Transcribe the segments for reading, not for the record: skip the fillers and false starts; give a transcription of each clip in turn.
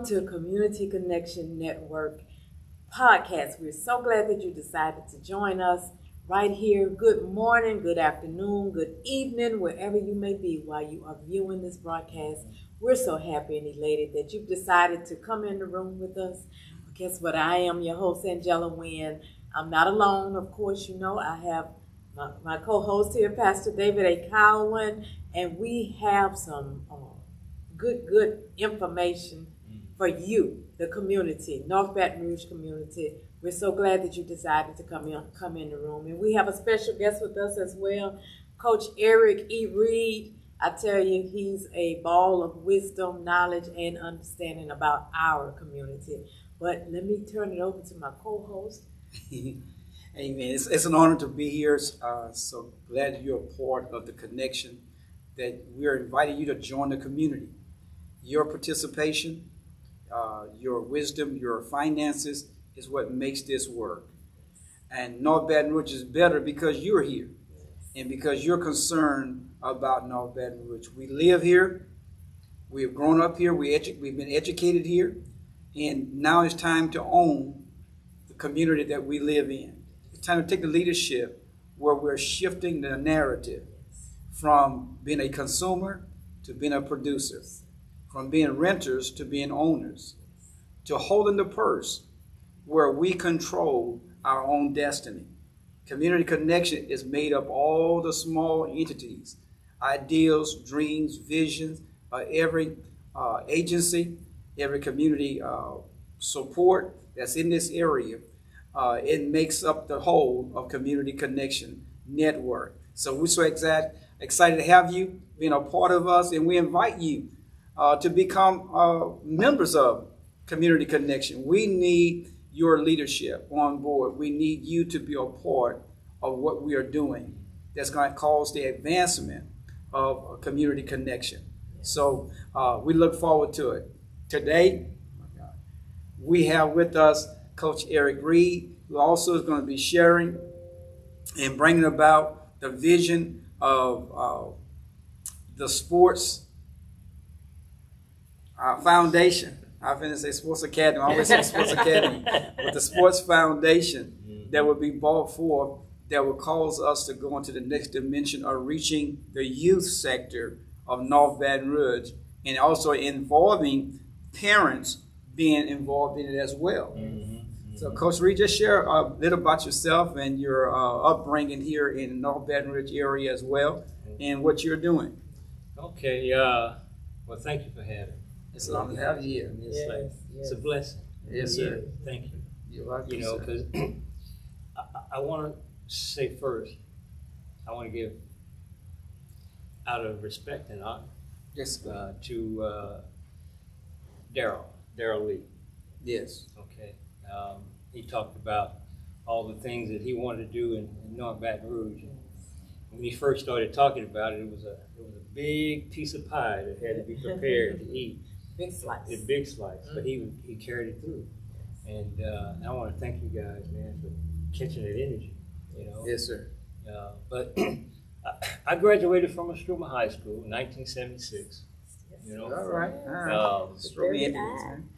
Welcome to Community Connection Network podcast. We're so glad that you decided to join us right here. Good morning, good afternoon, good evening, wherever you may be while you are viewing this broadcast. We're so happy and elated that you've decided to come in the room with us. Guess what? I am your host, Angella Wynn. I'm not alone, of course. You know, I have my co-host here, Pastor David Cowan, and we have some good information for you, the community, North Baton Rouge community. We're so glad that you decided to come in the room. And we have a special guest with us as well, Coach Eric E. Reed. I tell you, he's a ball of wisdom, knowledge, and understanding about our community. But let me turn it over to my co-host. Amen. It's an honor to be here. So glad you're a part of the connection, that we're inviting you to join the community. Your participation, your wisdom, your finances is what makes this work. And North Baton Rouge is better because you're here and because you're concerned about North Baton Rouge. We live here. We have grown up here. We've been educated here. And now it's time to own the community that we live in. It's time to take the leadership where we're shifting the narrative from being a consumer to being a producer, from being renters to being owners, to holding the purse where we control our own destiny. Community connection is made up of all the small entities, ideals, dreams, visions, every agency, every community support that's in this area. It makes up the whole of Community Connection Network. So we're so excited to have you being a part of us, and we invite you to become members of Community Connection. We need your leadership on board. We need you to be a part of what we are doing that's going to cause the advancement of Community Connection. So we look forward to it. Today, we have with us Coach Eric Reed, who also is going to be sharing and bringing about the vision of the sports foundation. I'm going to say Sports Academy. I always say Sports Academy. But the Sports Foundation that will be brought forth that will cause us to go into the next dimension of reaching the youth sector of North Baton Rouge, and also involving parents being involved in it as well. So, Coach Reed, just share a little about yourself and your upbringing here in the North Baton Rouge area as well, and what you're doing. Okay. Well, thank you for having me. It's an honor to have you here. It's a blessing. Yes, sir. Thank you. You're welcome, you know, because I want to say first, I want to give, out of respect and honor, to Daryl Lee. Yes. Okay. He talked about all the things that he wanted to do in North Baton Rouge. And when he first started talking about it, it was a big piece of pie that had to be prepared to eat. Big slice. A big slice, but he carried it through. And I want to thank you guys, man, for catching that energy. You know. Yes, sir. But I graduated from Restoring High School in 1976. You know. All right.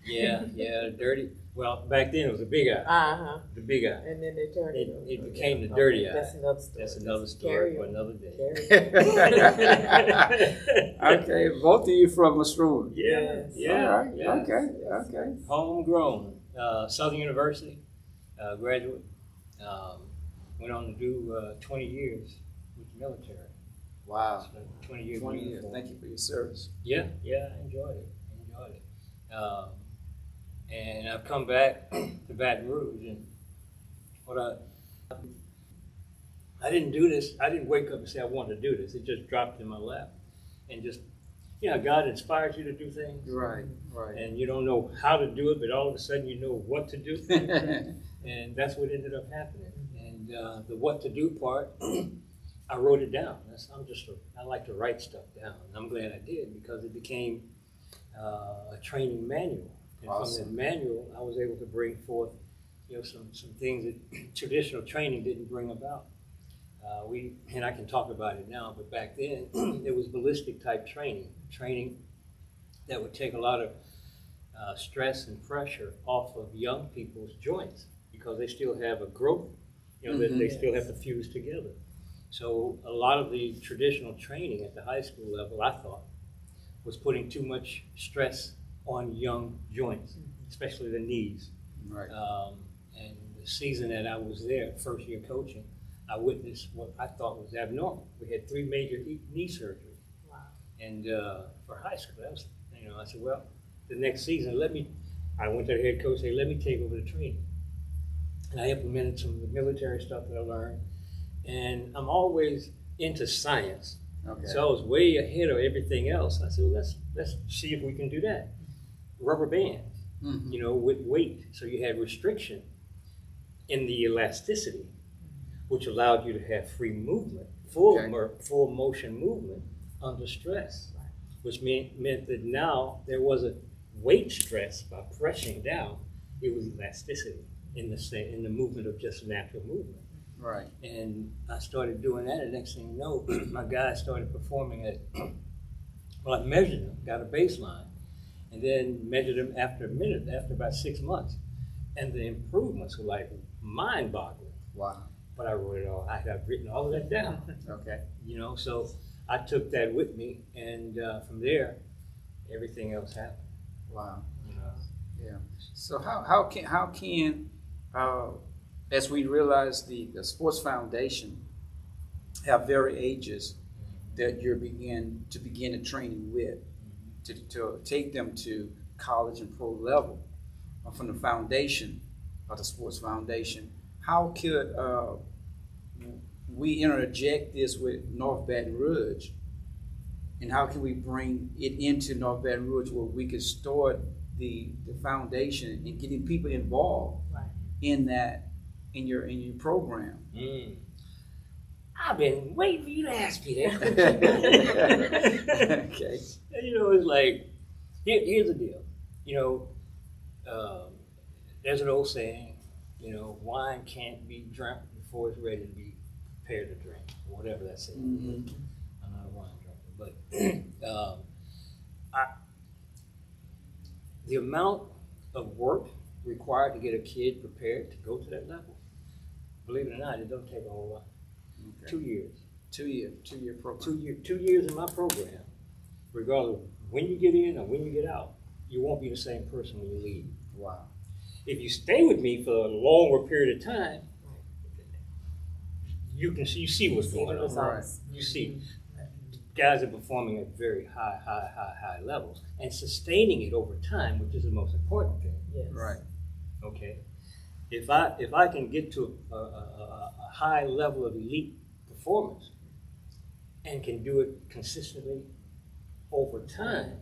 Yeah, dirty. Well, back then it was a big eye. The big eye. And then they turned it. It became the dirty eye. That's another story. That's another story for another day. Okay, both of you from Restoring. Yeah. All right. Yeah. Okay. Homegrown. Southern University graduate. Went on to do 20 years with the military. Wow. So 20 years. 20 years. Thank you for your service. Yeah, I enjoyed it. And I've come back to Baton Rouge, and I didn't do this. I didn't wake up and say I wanted to do this. It just dropped in my lap, and just, God inspires you to do things. Right. And you don't know how to do it, but all of a sudden you know what to do, and that's what ended up happening. And the what to do part, I wrote it down. I like to write stuff down. And I'm glad I did, because it became a training manual. And awesome. From that manual, I was able to bring forth, some things that traditional training didn't bring about. And I can talk about it now, but back then it was ballistic type training that would take a lot of stress and pressure off of young people's joints because they still have a growth, that they still have to fuse together. So a lot of the traditional training at the high school level, I thought, was putting too much stress on young joints, especially the knees. Right. And the season that I was there, first year coaching, I witnessed what I thought was abnormal. We had 3 major knee surgeries. Wow. And for high school, that was, I said, well, the next season, I went to the head coach, say, let me take over the training. And I implemented some of the military stuff that I learned. And I'm always into science. Okay. So I was way ahead of everything else. I said, well, let's see if we can do that. Rubber bands, with weight. So you had restriction in the elasticity, which allowed you to have free movement, full motion movement under stress, which meant that now there wasn't weight stress by pressing down. It was elasticity in the movement of just natural movement. Right. And I started doing that, and next thing you know, my guys started performing at, well, I measured them, got a baseline, and then measured them after about 6 months. And the improvements were like mind-boggling. Wow. But I wrote it all, I had written all of that down. Okay. So I took that with me, and from there, everything else happened. Wow. Yeah. So how can as we realize the Sports Foundation have very ages that you're begin the training with to take them to college and pro level from the foundation of the Sports Foundation, how could we interject this with North Baton Rouge, and how can we bring it into North Baton Rouge where we could start the foundation and getting people involved in that in your program? I've been waiting for you to ask me that. Okay. It's like, here's the deal. There's an old saying, wine can't be drunk before it's ready to be prepared to drink, or whatever that saying is. I'm not a wine drinker, but the amount of work required to get a kid prepared to go to that level, believe it or not, it don't take a whole lot. Okay. 2 years. 2 year program. 2 years in my program, regardless of when you get in or when you get out, you won't be the same person when you leave. Wow. If you stay with me for a longer period of time, you see what's going on. Right. You see, guys are performing at very high levels and sustaining it over time, which is the most important thing. Yes. Right. Okay. If I can get to a high level of elite performance and can do it consistently over time,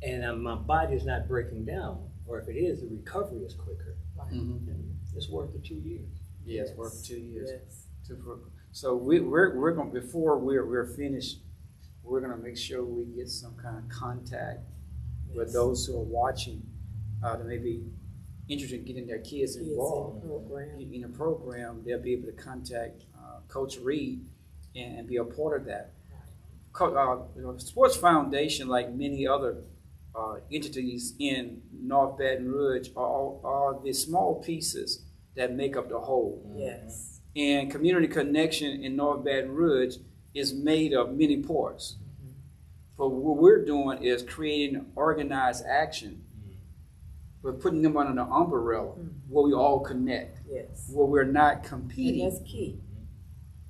and my body is not breaking down, or if it is, the recovery is quicker. Then it's worth the 2 years. Yeah, it's worth 2 years. Yes. So we're going, before we're finished, we're going to make sure we get some kind of contact with those who are watching that may be interested in getting their kids involved in the program. They'll be able to contact Coach Reed and be a part of that. Sports Foundation, like many other entities in North Baton Rouge, are the small pieces that make up the whole. Yes. And Community Connection in North Baton Rouge is made of many parts. But what we're doing is creating organized action. We're putting them under the umbrella where we all connect. Yes. Where we're not competing. And that's key.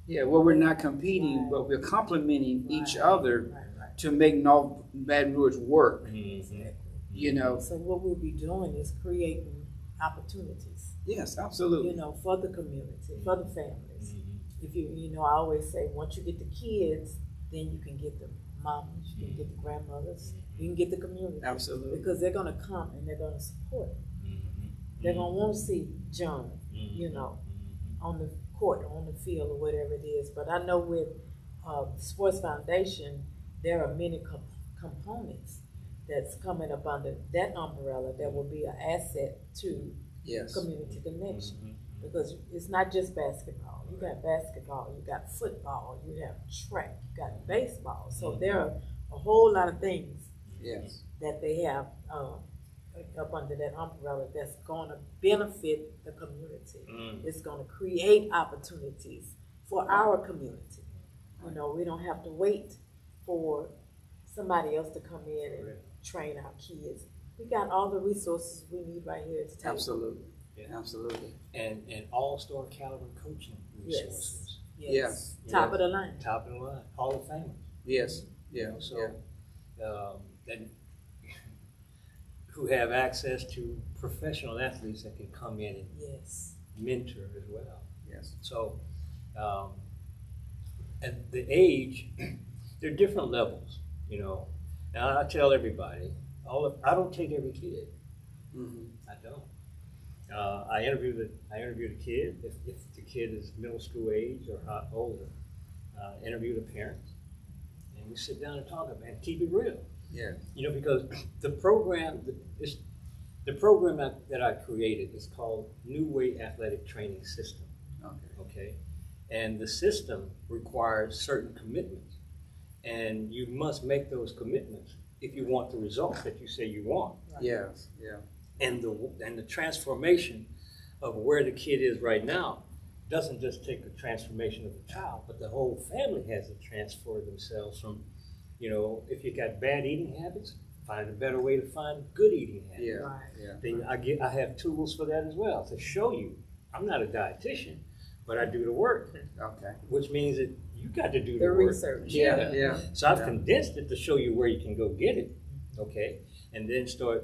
Yeah, where we're not competing, but we're complementing each other to make North Baton Rouge work. Exactly. So what we'll be doing is creating opportunities. Yes, absolutely. For the community, for the families. If I always say, once you get the kids, then you can get the mamas, you can get the grandmothers, you can get the community. Absolutely. Because they're going to come and they're going to support it. They're going to want to see John, on the court, on the field, or whatever it is. But I know with Sports Foundation, there are many components that's coming up under that umbrella that will be an asset to Community Connection. Because it's not just basketball. You got basketball, you got football, you have track, you got baseball. So there are a whole lot of things that they have up under that umbrella that's going to benefit the community. Mm. It's going to create opportunities for our community. You know, we don't have to wait for somebody else to come in and train our kids. We got all the resources we need right here at the table. Absolutely. Yeah. Absolutely. And all-star caliber coaching resources. Yes. Yeah. Top of the line. Top of the line. Hall of Famers. Yes. Yeah. So, then who have access to professional athletes that can come in and Yes. mentor as well. Yes. So, at the age, there are different levels, you know. Now I tell everybody, I don't take every kid. Mm-hmm. I don't. I interview the kid if the kid is middle school age or older. Interview the parents, and we sit down and talk about it and keep it real. Yeah. You know, because the program that I created is called New Way Athletic Training System. Okay, and the system requires certain commitments, and you must make those commitments if you want the results that you say you want. Right. Yes. Yeah. And the transformation of where the kid is right now doesn't just take the transformation of the child, but the whole family has to transfer themselves from, you know, if you got bad eating habits, find a better way to find good eating habits. Yeah. Right. Yeah. I have tools for that as well to show you. I'm not a dietitian, but I do the work. Okay. Which means that you got to do The work. research. Yeah. Yeah. So I've condensed it to show you where you can go get it, okay? And then start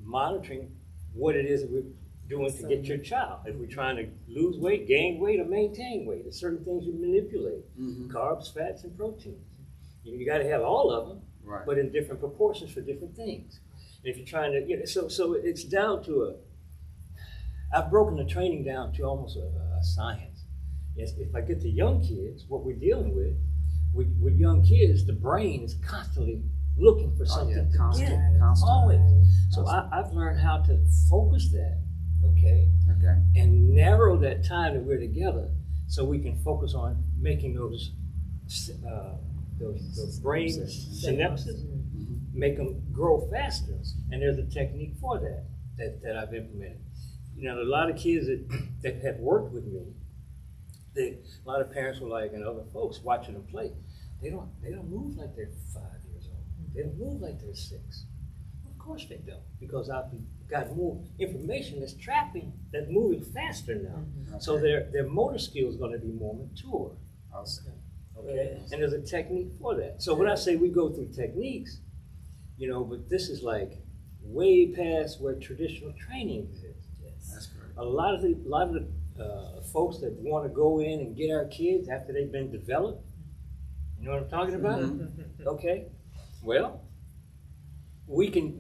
monitoring what it is that we're doing to get your child. If we're trying to lose weight, gain weight, or maintain weight, there's certain things you manipulate. Mm-hmm. Carbs, fats, and proteins. You got to have all of them, Right. but in different proportions for different things. And if you're trying to, you know, so it's down to I've broken the training down to almost a science. Yes, if I get to young kids, what we're dealing with young kids, the brain is constantly looking for something to Constant. get. Constant. Always. So I've learned how to focus that, okay, Okay. and narrow that time that we're together so we can focus on making those brain synapses, Mm-hmm. make them grow faster. And there's a technique for that I've implemented. You know, a lot of kids that have worked with me, a lot of parents were like, and other folks watching them play, they don't move like they're 5 years old. They don't move like they're 6. Of course they don't, because I've got more information that's moving faster now. Okay. So their motor skills are going to be more mature. Awesome. Okay, and there's a technique for that. So when I say we go through techniques, you know, but this is like way past where traditional training exists. That's great. A lot of the folks that want to go in and get our kids after they've been developed, you know what I'm talking about? Mm-hmm. Okay, well, we can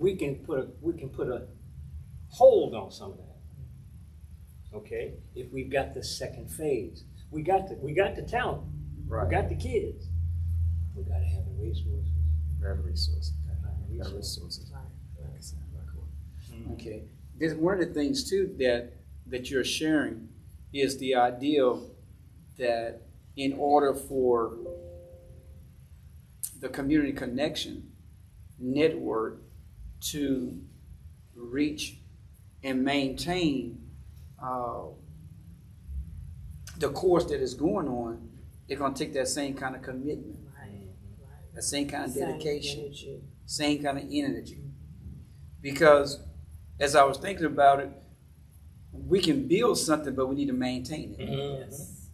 put a hold on some of that. Okay, if we've got the second phase, we got the talent, Right. we got the kids, we got to have the resources. Very resources. Very Very resources. resources. Okay. There's one of the things too that you're sharing is the idea that in order for the community connection network to reach and maintain the course that is going on, they're going to take that same kind of commitment, that same kind of dedication, same kind of energy. Because as I was thinking about it, we can build something, but we need to maintain it. Yes.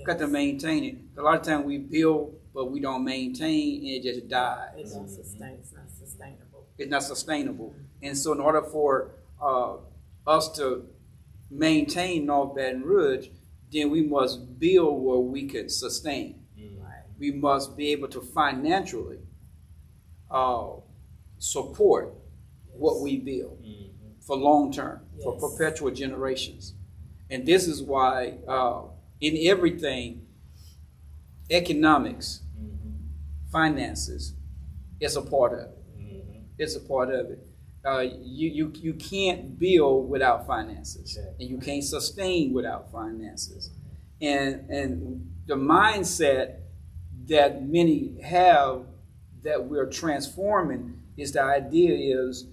Got to maintain it. A lot of times we build, but we don't maintain, and it just dies. It's not sustainable. It's not sustainable. And so in order for us to maintain North Baton Rouge, then we must build where we can sustain. Right. We must be able to financially support what we build for long term, for Yes. perpetual generations. And this is why in everything, economics, finances, is a part of it. It's a part of it. You can't build without finances, and you can't sustain without finances. And the mindset that many have that we're transforming is the idea is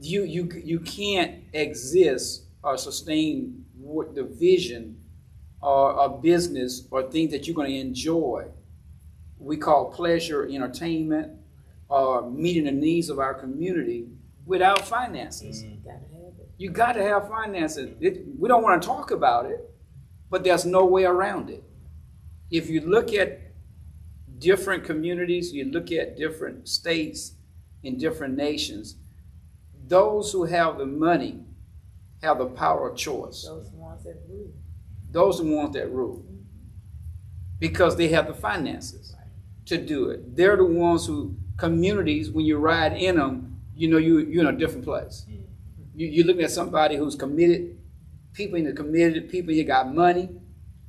you can't exist or sustain the vision or a business or things that you're going to enjoy. We call pleasure, entertainment, or meeting the needs of our community without finances. You got to have finances. We don't want to talk about it, but there's no way around it. If you look at different communities, you look at different states in different nations, those who have the money have the power of choice. Those ones that rule. Those are the ones that rule. Because they have the finances to do it. They're the ones who, communities, when you ride in them, you know you're in a different place. You're looking at somebody who's committed, people in the committed, people here got money,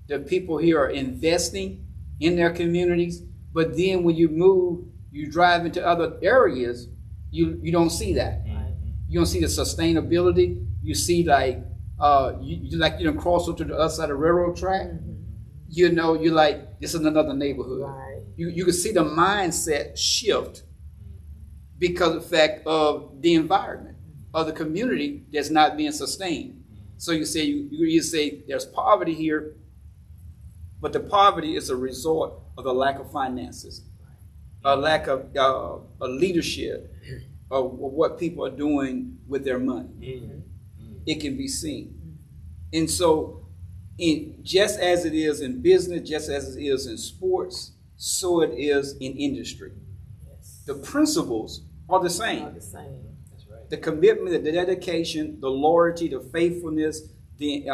the people here are investing in their communities. But then when you move, you drive into other areas, you don't see that. You don't see the sustainability. You see like you don't cross over to the other side of the railroad track. You know, you're like, this is another neighborhood. Right. You can see the mindset shift because of the fact of the environment of the community that's not being sustained. So you say there's poverty here, but the poverty is a result of the lack of finances, a lack of a leadership of what people are doing with their money. It can be seen. And so just as it is in business, just as it is in sports, so it is in industry. Yes. The principles are the same. All the same. That's right. The commitment, the dedication, the loyalty, the faithfulness, the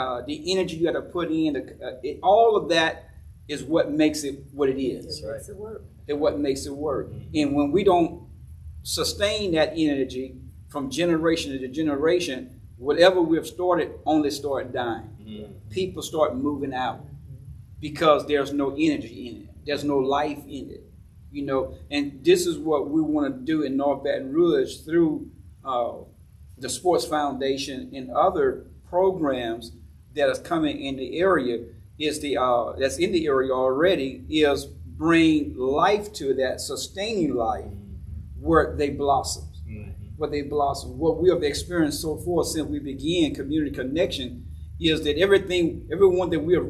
energy you got to put in, all of that is what makes it what it is. It makes it work. And what makes it work. And when we don't sustain that energy from generation to generation, whatever we've started only start dying. People start moving out because there's no energy in it. There's no life in it. You know, and this is what we want to do in North Baton Rouge through the Sports Foundation and other programs that is coming in the area. Is that's in the area already, is bring life to that, sustaining life where they blossom. Where they blossom. What we have experienced so far since we began Community Connection is that everyone that we have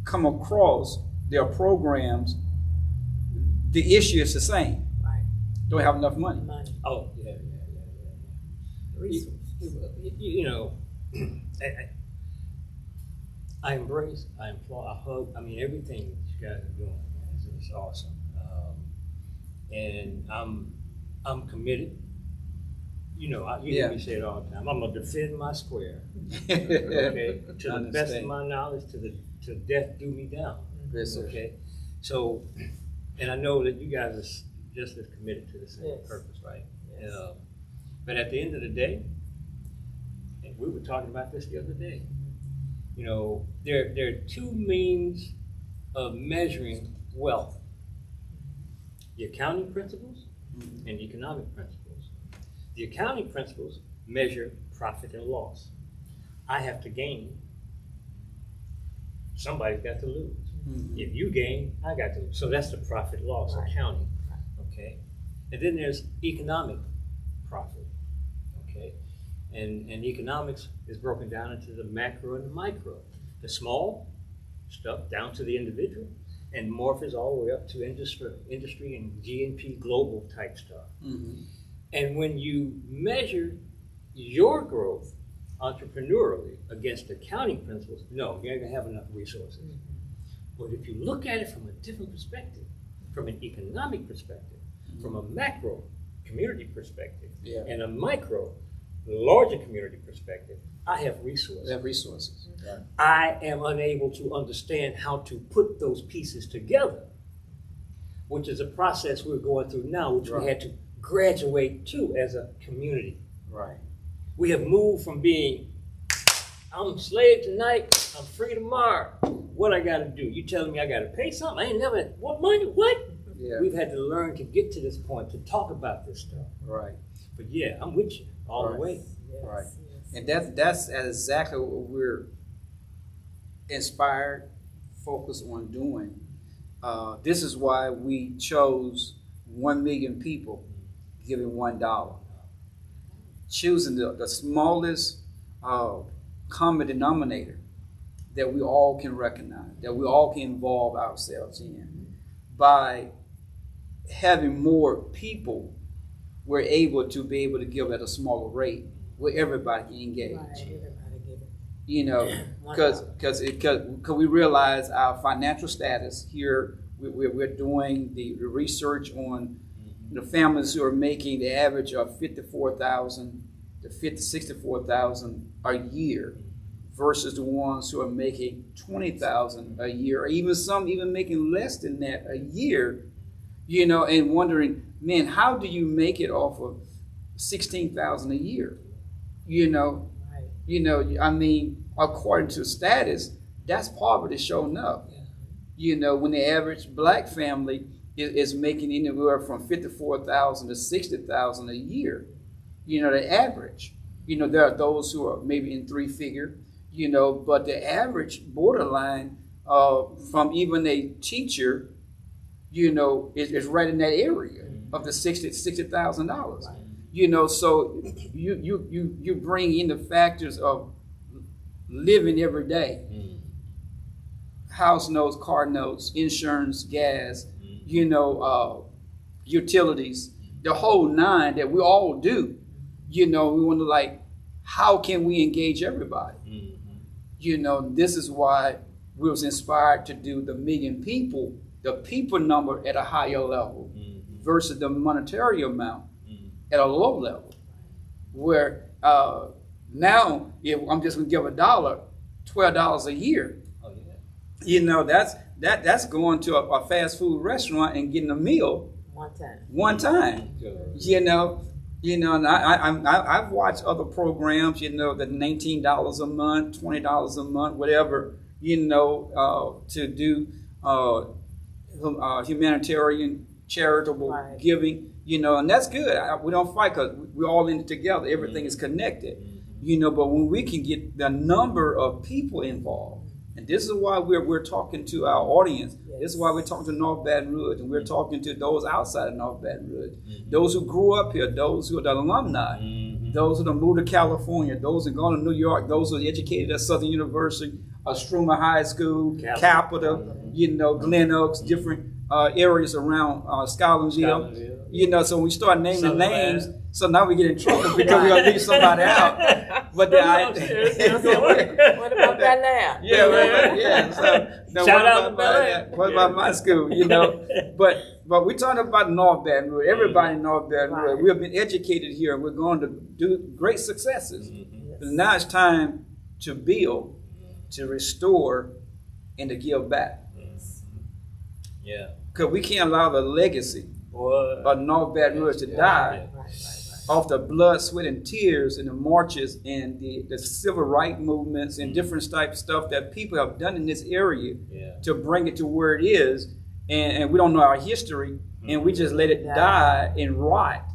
come across, their programs, the issue is the same. Right. Don't have enough money. Oh, yeah. Resources. You know, I embrace, I applaud, I hug, everything that you guys are doing, man, it's awesome. And I'm committed. You know, you hear me say it all the time. I'm gonna defend my square, okay, to the best of my knowledge, to death do me down. Yes, sir. Okay, so, and I know that you guys are just as committed to the same purpose, right? Yes. But at the end of the day, and we were talking about this the other day. You know, there are two means of measuring wealth: the accounting principles and the economic principles. The accounting principles measure profit and loss. I have to gain. Somebody's got to lose. If you gain, I got to lose. So that's the profit loss accounting. Okay. And then there's economic profit. Okay. And economics is broken down into the macro and the micro. The small stuff down to the individual, and morphs all the way up to industry and GNP global type stuff. And when you measure your growth entrepreneurially against accounting principles, no, you're not going to have enough resources. But if you look at it from a different perspective, from an economic perspective, from a macro community perspective, and a micro larger community perspective, I have resources. They have resources. I am unable to understand how to put those pieces together, which is a process we're going through now, which we had to graduate to as a community. Right. We have moved from being, I'm slave tonight, I'm free tomorrow. What I got to do? You telling me I got to pay something? I ain't never, what money? What? Yeah. We've had to learn to get to this point to talk about this stuff. Right. But yeah, I'm with you all the way. Yes, Right. yes. And that's exactly what we're inspired, focused on doing. This is why we chose 1 million people giving $1. choosing the smallest common denominator that we all can recognize, that we all can involve ourselves in. By having more people, we're able to give at a smaller rate where everybody can engage. Right, everybody get it. You know, because we realize our financial status here. We're doing the research on the families who are making the average of $54,000 to $64,000 a year, versus the ones who are making $20,000 a year, or even some making less than that a year. You know, and wondering, man, how do you make it off of $16,000 a year? You know, Right. you know, I mean, according to status, that's poverty showing up. You know, when the average black family is making anywhere from $54,000 to $60,000 a year, you know, the average. You know, there are those who are maybe in three figure, you know, but the average borderline from even a teacher, you know, is right in that area of the $60,000. Right. You know, so you bring in the factors of living every day. House notes, car notes, insurance, gas, you know, utilities, the whole nine that we all do. You know, we wonder, like, how can we engage everybody? You know, this is why we was inspired to do the million people, the people number at a higher level versus the monetary amount at a low level. Where now, if I'm just gonna give $12 a year, you know, that's going to a fast food restaurant and getting a meal one time. You know, and I've watched other programs, you know, that $19 a month, $20 a month, whatever, you know, to do humanitarian charitable giving, you know, and that's good. We don't fight because we're all in it together. Everything is connected, you know, but when we can get the number of people involved, and this is why we're talking to our audience. This is why we're talking to North Baton Rouge, and we're talking to those outside of North Baton Rouge, those who grew up here, those who are the alumni, those who moved to California, those who gone to New York, those who are educated at Southern University, Struma High School, Capitol, you know, Glen Oaks, different areas around Scotlandville. You know, so we start naming names. So now we get in trouble because we're going to leave somebody out. But what about that lab? Yeah. So, Shout out to what about my school? You know, but we're talking about North Baton Rouge. Everybody in North Baton Rouge. We have been educated here, and we're going to do great successes. But now it's time to build, to restore, and to give back. Yeah. Because we can't allow the legacy of North Baton Rouge to die off the blood, sweat, and tears and the marches and the civil rights movements and different type of stuff that people have done in this area to bring it to where it is. And we don't know our history, and we just let it die and rot,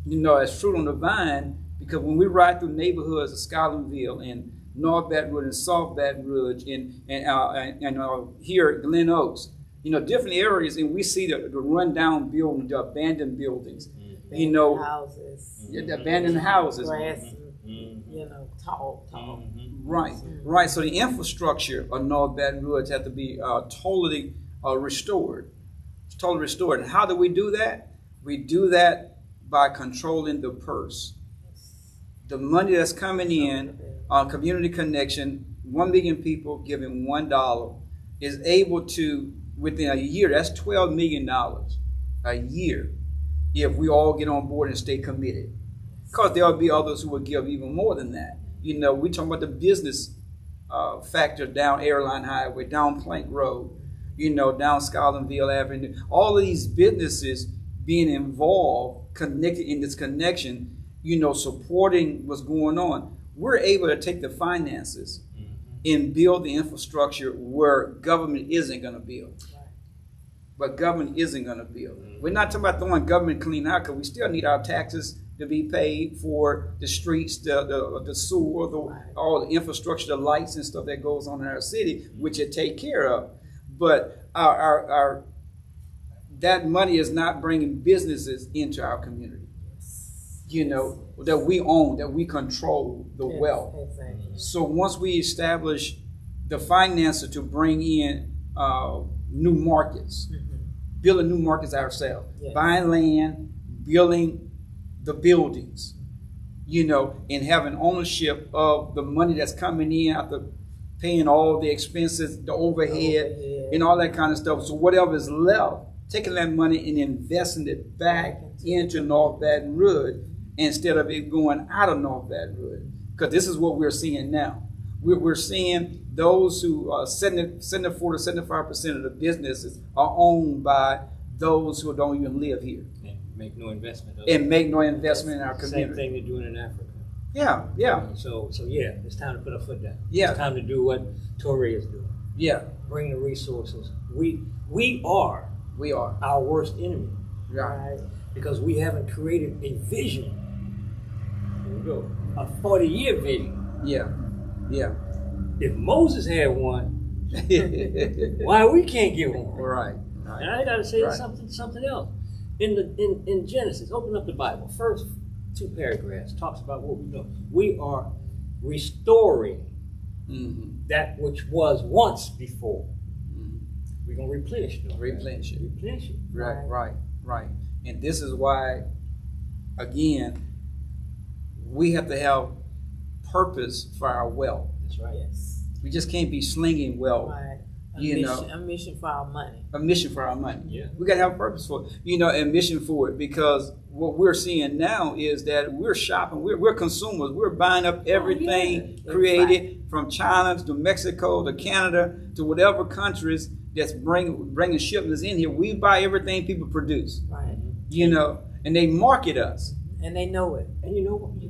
you know, as fruit on the vine. Because when we ride through neighborhoods of Scotlandville and North Baton Rouge and South Baton Rouge and here at Glen Oaks, you know, different areas, and we see the rundown buildings, the abandoned buildings, you know, houses, the abandoned houses, grass, you know, tall. Right. So the infrastructure of North Baton Rouge has to be totally restored. Totally restored. And how do we do that? We do that by controlling the purse. The money that's coming in on Community Connection, 1 million people giving $1, is able to, within a year, that's $12 million a year if we all get on board and stay committed. Because there will be others who will give even more than that. You know, we talking about the business factor down Airline Highway, down Plank Road, you know, down Scotlandville Avenue. All of these businesses being involved, connected in this connection, you know, supporting what's going on. We're able to take the finances and build the infrastructure where government isn't going to build. But government isn't going to build. We're not talking about throwing government clean out, because we still need our taxes to be paid for the streets, the sewer, all the infrastructure, the lights and stuff that goes on in our city, which it take care of. But our that money is not bringing businesses into our community. You know, that we own, that we control the Yes, wealth. exactly. So once we establish the finances to bring in new markets, building new markets ourselves, Yes. buying land, building the buildings, and having ownership of the money that's coming in after paying all the expenses, the overhead, and all that kind of stuff. So whatever is left, taking that money and investing it back into North Baton Rouge instead of it going out of North Baton Rouge. Because this is what we're seeing now. We're seeing those who 74 to 75% of the businesses are owned by those who don't even live here. And make no investment. And make no investment in our community. Same thing they're doing in Africa. Yeah. So yeah, it's time to put our foot down. Yeah. It's time to do what Torrey is doing. Yeah. Bring the resources. We are our worst enemy. Right. Because we haven't created a vision. Here we go. A 40-year vision. Yeah. If Moses had one, why we can't get one? Right. And I gotta say something else. In Genesis, open up the Bible. First 2 paragraphs talks about what we do. We are restoring that which was once before. We're gonna replenish it. Replenish it. Replenish it. Right. And this is why, again, we have to have purpose for our wealth. That's right. Yes. We just can't be slinging wealth. Right. A mission for our money. A mission for our money. Yeah. We got to have a purpose for it, a mission for it, because what we're seeing now is that we're shopping, we're consumers, we're buying up everything created from China to Mexico to Canada to whatever countries that's bringing shipments in here. We buy everything people produce. Right. And they market us. And they know it. And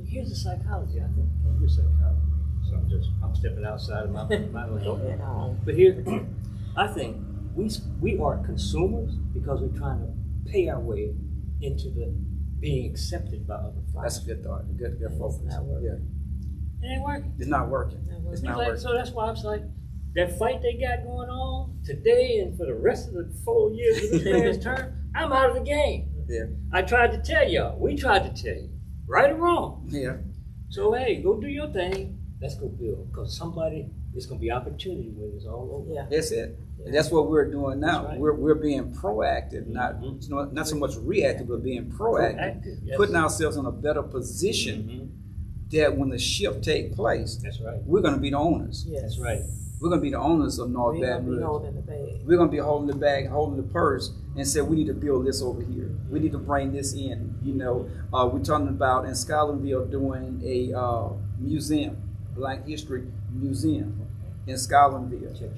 here's the psychology, I think. Here's psychology. So I'm stepping outside of my lane. But here, I think we are consumers because we're trying to pay our way into the being accepted by other folks. That's a good thought. Good focus. It's not working. It ain't working. It's not working. It's not working. So that's why I was like, that fight they got going on today and for the rest of the 4 years of this man's term, I'm out of the game. Yeah. I tried to tell y'all. We tried to tell you. Right or wrong. Yeah. So, hey, go do your thing. Let's go build. Because it's going to be opportunity when it's all over. Yeah. That's it. And that's what we're doing now. Right. We're being proactive, not so much reactive, but being proactive. Yes. Putting ourselves in a better position that when the shift take place, That's right. we're going to be the owners. Yes. That's right. We're going to be the owners of North Baton Rouge. Holding the bag. We're going to be holding the bag, holding the purse, and say we need to build this over here. We need to bring this in. We're talking about in Scotlandville doing a museum, Black History Museum in Scotlandville. Check.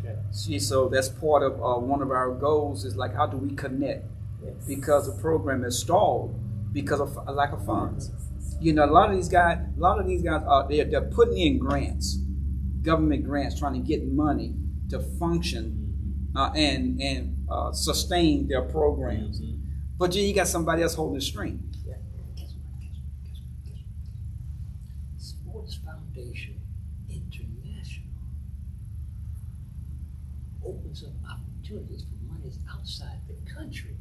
So that's part of one of our goals is like, how do we connect? Yes. Because the program is stalled because of a lack of funds. A lot of these guys they're putting in grants, government grants, trying to get money to function and sustain their programs. But you got somebody else holding the string. Yeah. Guess what? Sports Foundation International opens up opportunities for monies outside the country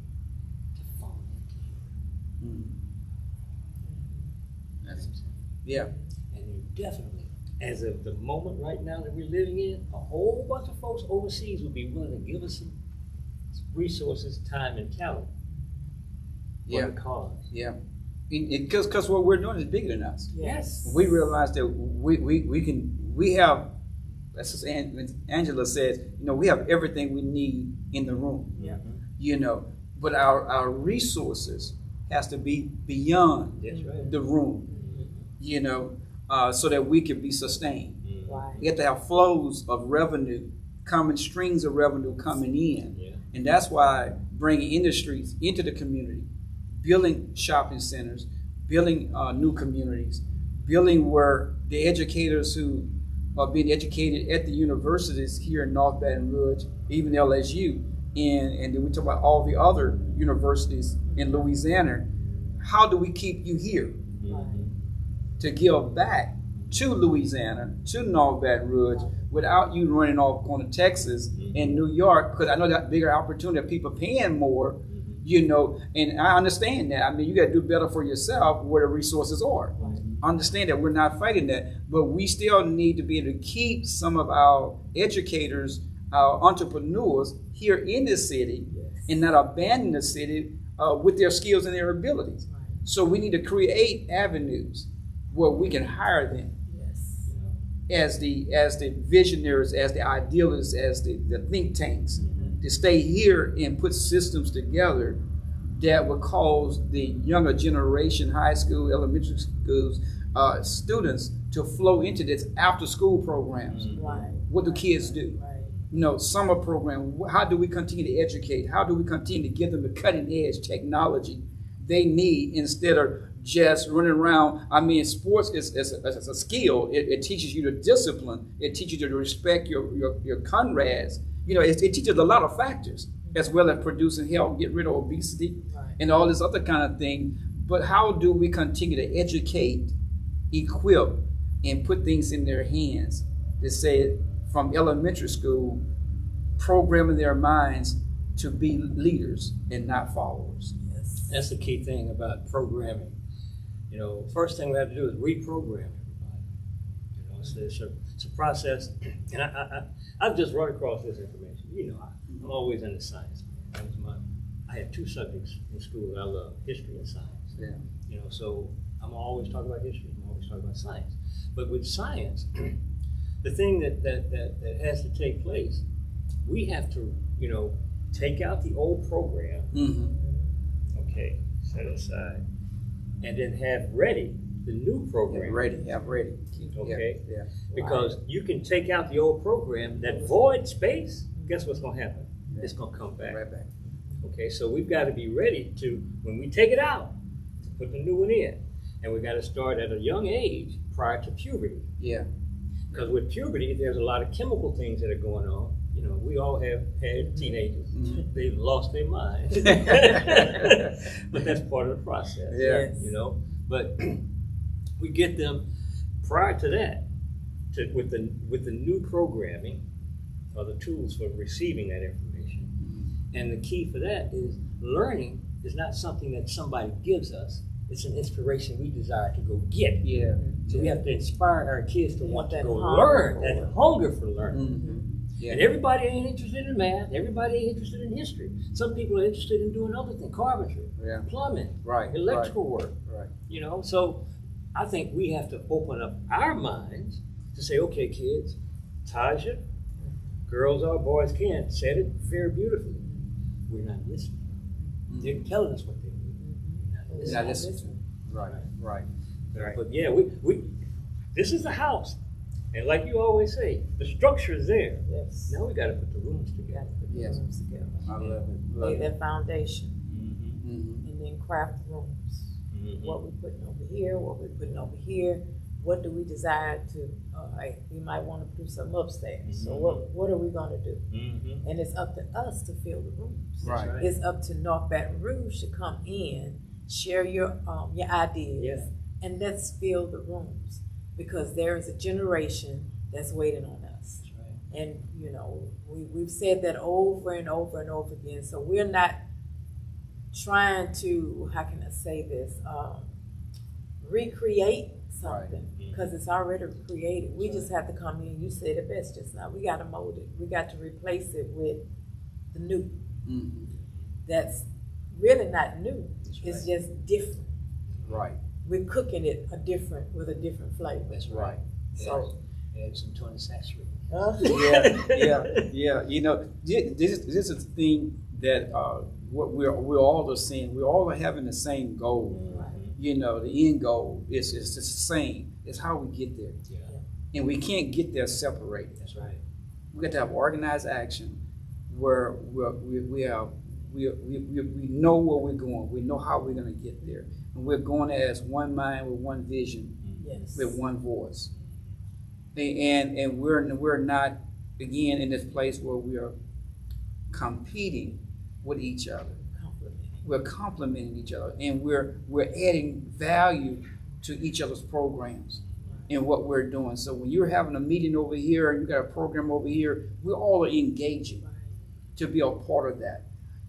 to fall into here. Yeah. And you definitely, as of the moment right now that we're living in, a whole bunch of folks overseas would be willing to give us some resources, time, and talent for the cause. Yeah. Because what we're doing is bigger than us. Yes. We realize that we have, as Angela says, we have everything we need in the room. Yeah. But our resources has to be beyond the room, so that we can be sustained. Right. We have to have flows of revenue, strings of revenue coming in. Yeah. And that's why bringing industries into the community, building shopping centers, building new communities, building where the educators who are being educated at the universities here in North Baton Rouge, even LSU, and then we talk about all the other universities in Louisiana. How do we keep you here? To give back to Louisiana, to North Baton Rouge, without you running off going to Texas and New York, because I know that bigger opportunity of people paying more You know, and I understand that. I mean, you got to do better for yourself where the resources are. Right. Understand that we're not fighting that, but we still need to be able to keep some of our educators, our entrepreneurs here in the city, Yes. and not abandon the city with their skills and their abilities. Right. So we need to create avenues where we can hire them Yes. as the visionaries, as the idealists, as the think tanks, Mm-hmm. to stay here and put systems together that would cause the younger generation, high school, elementary schools, students to flow into this after school programs. Right. What do kids do? Right. You know, summer program. How do we continue to educate? How do we continue to give them the cutting edge technology they need instead of just running around? I mean, sports is a skill. It teaches you the discipline. It teaches you to respect your comrades. You know, it teaches a lot of factors, as well as producing health, get rid of obesity, Right. and all this other kind of thing. But how do we continue to educate, equip, and put things in their hands that say from elementary school, programming their minds to be leaders and not followers? Yes. That's the key thing about programming. You know, first thing we have to do is reprogram everybody. You know, it's a process, and I've just run across this information. You know, I'm always into science. I had two subjects in school that I love: history and science. Yeah. You know, so I'm always talking about history. I'm always talking about science. But with science, the thing that has to take place, we have to, you know, take out the old program. Mm-hmm. Okay, set aside, and then have ready the new program. Have ready. Okay. Yeah. Because you can take out the old program, that void space, guess what's going to happen? It's going to come back. Right back. Okay, so we've got to be ready to, when we take it out, to put the new one in. And we've got to start at a young age prior to puberty. Yeah. Because with puberty, there's a lot of chemical things that are going on. You know, we all have had teenagers. Mhm. They've lost their minds. But that's part of the process. Yeah. You know, but we get them prior to that, with the new programming, or the tools for receiving that information. And the key for that is learning is not something that somebody gives us. It's an inspiration we desire to go get. Yeah. So we have to inspire our kids to want to that go hunger learn, for that it. hunger for learning. Mm-hmm. Yeah. And everybody ain't interested in math. Everybody ain't interested in history. Some people are interested in doing other things, carpentry, Yeah. plumbing, Right. electrical work. Right. You know, so I think we have to open up our minds to say, okay, kids, Taja, girls or boys can, said it very beautifully. We're not listening. Mm-hmm. They're telling us what they need. We're not listening. Right. Right. Right. But yeah, we this is the house. And like you always say, the structure is there. Yes. Now we got to put the rooms We got together. to put the Yes. rooms together. I love it. Lay Love it. that foundation, Mm-hmm. and then craft rooms. Mhm. What we're putting over here, what we're putting over here. What do we desire to? We might want to do something upstairs. So what are we going to do? Mhm. And it's up to us to fill the rooms. Right. Right. It's up to North Baton Rouge to come in, share your ideas, Yeah. and let's fill the rooms, because there is a generation that's waiting on us. That's right. And you know, we've said that over and over and over again. So we're not trying to, how can I say this, recreate something, because it's already created. We just have to come in. You said it best just now. We got to mold it. We got to replace it with the new. Mm-hmm. That's really not new. That's It's right. just different. Right. We're cooking it with a different flavor. That's Right. So, Add some to unsaturated. Yeah. You know, this is the thing that what we're all are seeing. We're all having the same goal. right. You know, the end goal is the same. It's how we get there, Yeah, and we can't get there separated. that's right. We got to have organized action where we know where we're going. We know how we're going to get there, and we're going as one mind with one vision, Yes. with one voice. And we're not, again, in this place where we are competing with each other. We're complementing each other, and we're adding value to each other's programs and what we're doing. So when you're having a meeting over here and you got a program over here, we all are engaging to be a part of that.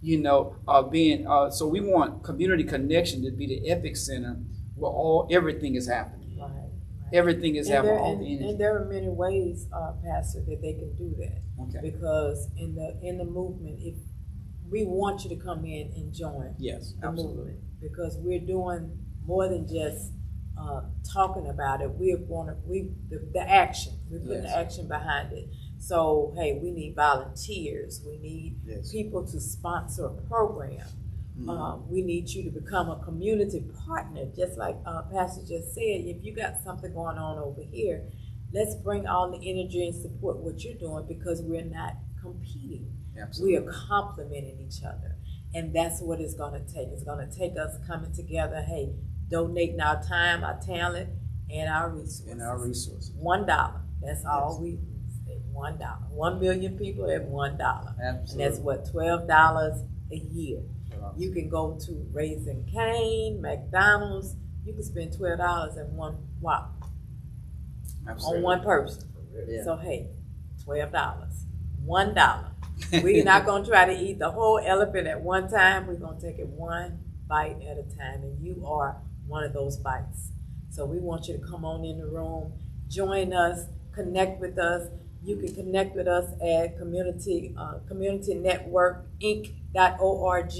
So we want community connection to be the epic center where everything is happening. Right. Everything is happening. All the energy. And there are many ways, Pastor, that they can do that. Okay. Because in the movement, if we want you to come in and join Yes, the absolutely. movement, because we're doing more than just talking about it. The action. We're putting the action behind it. So hey, we need volunteers. We need people to sponsor a program. Mm-hmm. We need you to become a community partner, just like Pastor just said. If you got something going on over here, let's bring all the energy and support what you're doing, because we're not competing. Absolutely. We are complementing each other. And that's what it's going to take. It's going to take us coming together, hey, donating our time, our talent, and our resources. $1. That's all we say, $1. 1 million people at $1. Absolutely. And that's what, $12 a year. You can go to Raising Cane, McDonald's. You can spend $12 in one walk on one person. Yeah. So hey, $12, $1. We're not going to try to eat the whole elephant at one time. We're going to take it one bite at a time, and you are one of those bites. So we want you to come on in the room, join us, connect with us. You can connect with us at communitynetworkinc.org.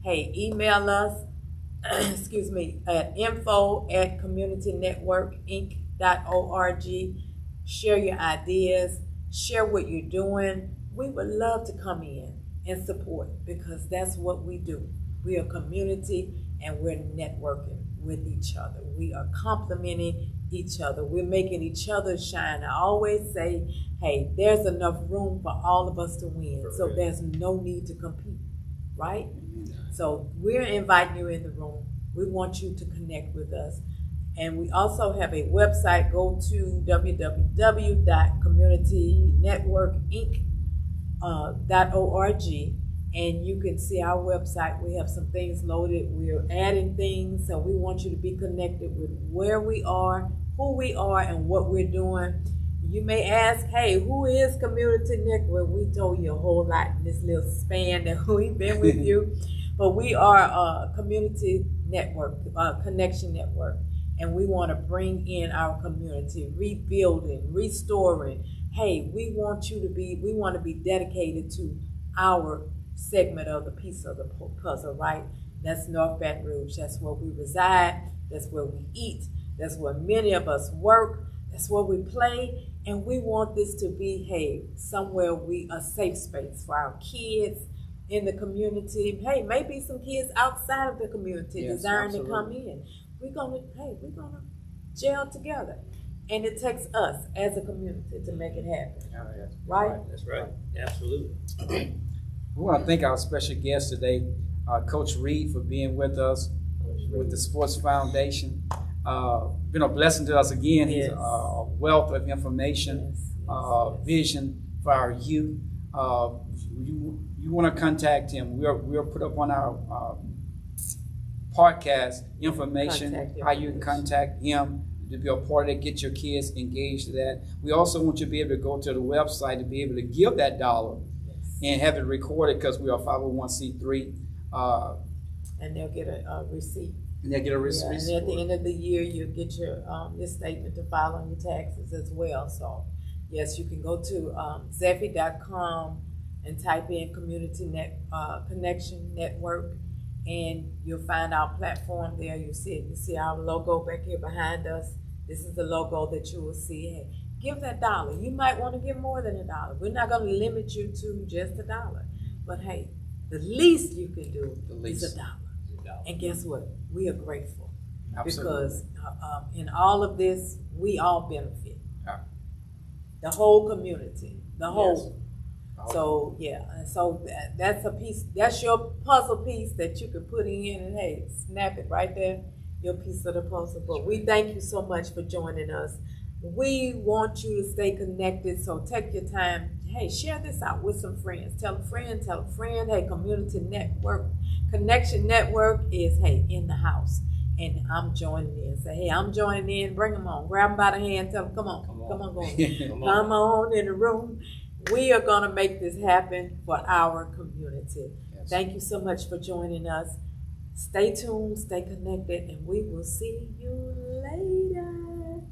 Hey, email us, at info@communitynetworkinc.org. Share your ideas, share what you're doing. We would love to come in and support, because that's what we do. We are community, and we're networking with each other. We are complementing each other. We're making each other shine. I always say, hey, there's enough room for all of us to win, so there's no need to compete, right? So we're inviting you in the room. We want you to connect with us. And we also have a website. Go to www.communitynetworkinc.org, and you can see our website. We have some things loaded. We're adding things, so we want you to be connected with where we are, who we are, and what we're doing. You may ask, hey, who is Community Network? We told you a whole lot in this little span that we've been with you. But we are a community network, connection network, and we want to bring in our community, rebuilding, restoring. Hey, we want to be dedicated to our segment of the piece of the puzzle, right? That's North Baton Rouge. That's where we reside. That's where we eat. That's where many of us work. That's where we play. And we want this to be, hey, somewhere a safe space for our kids in the community. Hey, maybe some kids outside of the community desiring to come in. We're gonna gel together. And it takes us as a community to make it happen. Right? That's right. Absolutely. We want to thank our special guest today, Coach Reed, for being with us with the Sports Foundation. Been a blessing to us again. He's a wealth of information, vision for our youth. You want to contact him. We'll put up on our podcast information, how you can contact him to be a part of it, get your kids engaged to that. We also want you to be able to go to the website to be able to give that dollar and have it recorded, because we are 501c3. And they'll get a receipt. And they'll get a receipt. And at the end of the year, you'll get your statement to file on your taxes as well. So, yes, you can go to Zeffy.com and type in Community Connection Network, and you'll find our platform there. You see it. You see our logo back here behind us. This is the logo that you will see. Hey, give that dollar. You might want to give more than $1. We're not going to limit you to just $1. But hey, the least you can do is $1. And guess what? We are grateful. Absolutely. Because in all of this, we all benefit. The whole community, the whole. So so that's a piece. That's your puzzle piece that you can put in, and hey, snap it right there. Your piece of the puzzle. But we thank you so much for joining us. We want you to stay connected. So take your time. Hey, share this out with some friends. Tell a friend. Tell a friend. Hey, Community Network Connection Network is in the house, and I'm joining in. Say, hey, I'm joining in. Bring them on. Grab them by the hand. Tell them, come on, go on. Come on in the room. We are going to make this happen for our community. Thank you so much for joining us. Stay tuned, stay connected, and we will see you later.